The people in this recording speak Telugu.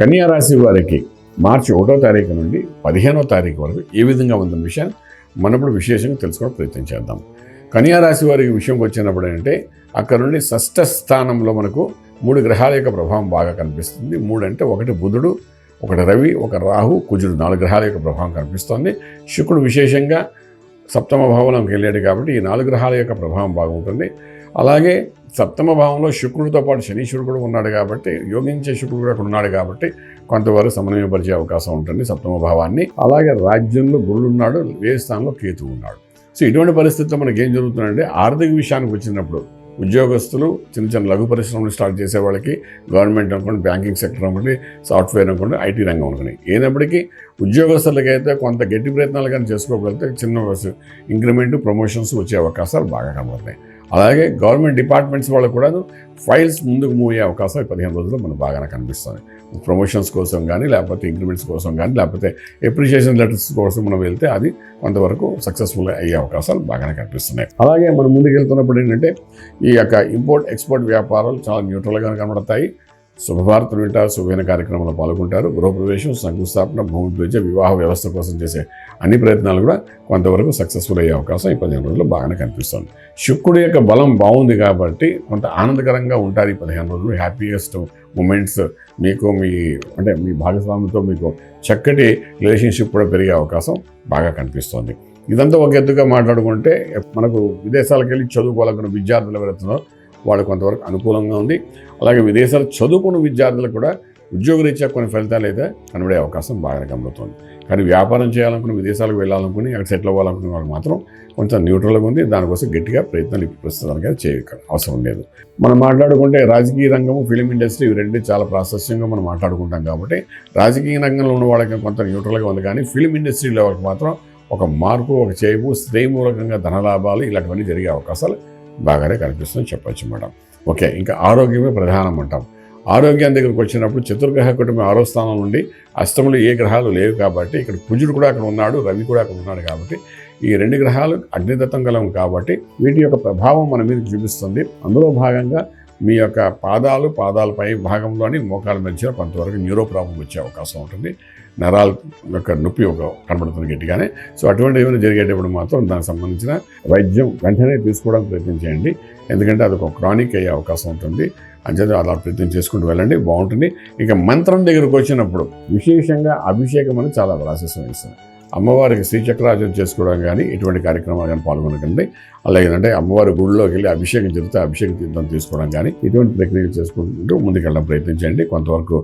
కన్యా రాశి వారికి మార్చి 1వ తారీఖు నుండి 15వ తారీఖు వరకు ఏ విధంగా ఉందన్న విషయాన్ని మనం ఇప్పుడు విశేషంగా తెలుసుకోవడం ప్రయత్నం చేద్దాం. కన్యా రాశి వారికి విషయంకి వచ్చినప్పుడు అంటే అక్కడ నుండి షష్ఠ స్థానంలో మనకు 3 గ్రహాల యొక్క ప్రభావం బాగా కనిపిస్తుంది. 3 అంటే ఒకటి బుధుడు, ఒకటి రవి, ఒక రాహు, కుజుడు 4 గ్రహాల యొక్క ప్రభావం కనిపిస్తుంది. శుక్రుడు విశేషంగా సప్తమ భావంలోకి వెళ్ళాడు కాబట్టి ఈ 4 గ్రహాల యొక్క ప్రభావం బాగుంటుంది. అలాగే సప్తమ భావంలో శుక్రుడితో పాటు శనీశ్వరుడు కూడా ఉన్నాడు కాబట్టి యోగించే శుక్రుడు కూడా అక్కడ ఉన్నాడు కాబట్టి కొంతవరకు సమన్వయపరిచే అవకాశం ఉంటుంది సప్తమ భావాన్ని. అలాగే రాజ్యంలో గురుడు ఉన్నాడు, వ్యయ స్థానంలో కేతు ఉన్నాడు. సో ఇటువంటి పరిస్థితుల్లో మనకి ఏం జరుగుతుందంటే ఆర్థిక విషయానికి వచ్చినప్పుడు ఉద్యోగస్తులు చిన్న చిన్న లఘు పరిశ్రమలు స్టార్ట్ చేసే వాళ్ళకి గవర్నమెంట్ అనుకోండి, బ్యాంకింగ్ సెక్టర్ అనుకోండి, సాఫ్ట్వేర్ అనుకోండి, ఐటీ రంగం అనుకోండి, అయినప్పటికీ ఉద్యోగస్తులకైతే కొంత గట్టి ప్రయత్నాలు కానీ చేసుకోగలిగితే చిన్న ఇంక్రిమెంట్ ప్రమోషన్స్ వచ్చే అవకాశాలు బాగా కనబడతాయి. అలాగే గవర్నమెంట్ డిపార్ట్మెంట్స్ వాళ్ళకు కూడా ఫైల్స్ ముందుకు మూవ్ అయ్యే అవకాశం 15 రోజుల్లో మనకు బాగానే కనిపిస్తుంది. ప్రమోషన్స్ కోసం కానీ, లేకపోతే ఇంక్రిమెంట్స్ కోసం కానీ, లేకపోతే అప్రిషియేషన్ లెటర్స్ కోసం మనం వెళ్తే అది కొంతవరకు సక్సెస్ఫుల్ అయ్యే అవకాశాలు బాగానే కనిపిస్తున్నాయి. అలాగే మనం ముందుకు వెళ్తున్నప్పుడు ఏంటంటే ఈ యొక్క ఇంపోర్ట్ ఎక్స్పోర్ట్ వ్యాపారాలు చాలా న్యూట్రల్గా కనబడతాయి. శుభవార్తలు వింటారు, శుభమైన కార్యక్రమంలో పాల్గొంటారు. గృహప్రవేశం, శంకుస్థాపన, భూమి పూజ, వివాహ వ్యవస్థ కోసం చేసే అన్ని ప్రయత్నాలు కూడా కొంతవరకు సక్సెస్ఫుల్ అయ్యే అవకాశం ఈ 15 రోజుల్లో బాగానే కనిపిస్తుంది. శుక్రుడి యొక్క బలం బాగుంది కాబట్టి కొంత ఆనందకరంగా ఉంటారు ఈ 15 రోజులు. హ్యాపీయెస్ట్ మూమెంట్స్ మీకు మీ భాగస్వామితో మీకు చక్కటి రిలేషన్షిప్ కూడా పెరిగే అవకాశం బాగా కనిపిస్తుంది. ఇదంతా ఒక ఎత్తుగా మాట్లాడుకుంటే మనకు విదేశాలకు వెళ్ళి చదువుకోవాలనుకున్న విద్యార్థులు ఎవరైతున్నారో వాళ్ళు కొంతవరకు అనుకూలంగా ఉంది. అలాగే విదేశాలు చదువుకున్న విద్యార్థులకు కూడా ఉద్యోగరీత్యా కొన్ని ఫలితాలు అయితే కనబడే అవకాశం బాగా కనబడుతుంది. కానీ వ్యాపారం చేయాలనుకుని, విదేశాలకు వెళ్ళాలనుకుని, అక్కడ సెటిల్ అవ్వాలనుకునే వాళ్ళు మాత్రం కొంచెం న్యూట్రల్గా ఉంది. దానికోసం గట్టిగా ప్రయత్నాలు ప్రస్తుతానికి అవసరం లేదు. మనం మాట్లాడుకుంటే రాజకీయ రంగము, ఫిలిం ఇండస్ట్రీ ఇవి రెండు చాలా ప్రాశస్యంగా మనం మాట్లాడుకుంటాం కాబట్టి రాజకీయ రంగంలో ఉన్న వాళ్ళకి కొంత న్యూట్రల్గా ఉంది. కానీ ఫిలిం ఇండస్ట్రీలో వాళ్ళకి మాత్రం ఒక మార్పు, ఒక చేపు, స్త్రీమూలకంగా ధనలాభాలు ఇలాంటివన్నీ జరిగే అవకాశాలు బాగానే కనిపిస్తుందని చెప్పచ్చు మేడం. ఓకే, ఇంకా ఆరోగ్యమే ప్రధానం అంటాం. ఆరోగ్యం దగ్గరకు వచ్చినప్పుడు చతుర్గ్రహ కుటుంబం 6వ స్థానం నుండి అష్టములు ఏ గ్రహాలు లేవు కాబట్టి ఇక్కడ కుజుడు కూడా అక్కడ ఉన్నాడు, రవి కూడా అక్కడ ఉన్నాడు కాబట్టి ఈ 2 గ్రహాలు అగ్నితత్వం గలవు కాబట్టి వీటి యొక్క ప్రభావం మన మీద చూపిస్తుంది. అందులో భాగంగా మీ యొక్క పాదాలపై భాగంలోని మోకాల మధ్య కొంతవరకు న్యూరో ప్రాబ్లం వచ్చే అవకాశం ఉంటుంది. నరాల యొక్క నొప్పి కనబడుతుంది గట్టిగానే. సో అటువంటి ఏమైనా జరిగేటప్పుడు మాత్రం దానికి సంబంధించిన వైద్యం వెంటనే తీసుకోవడానికి ప్రయత్నం చేయండి. ఎందుకంటే అది ఒక క్రానిక్ అయ్యే అవకాశం ఉంటుంది. అంచేత అలా ప్రయత్నం చేసుకుంటూ వెళ్ళండి, బాగుంటుంది. ఇక మంత్రం దగ్గరకు వచ్చినప్పుడు విశేషంగా అభిషేకం అని చాలా ప్రాశస్యం ఇస్తుంది. అమ్మవారికి శ్రీచక్రార్చన చేసుకోవడం కానీ ఇటువంటి కార్యక్రమాలు కానీ పాల్గొనకండి. అలాగేంటే అమ్మవారి గుడిలోకి వెళ్ళి అభిషేకం జరిగితే అభిషేక తీర్థం తీసుకోవడం కానీ ఇటువంటి ప్రక్రియలు చేసుకుంటూ ముందుకెళ్ళడం ప్రయత్నించండి. కొంతవరకు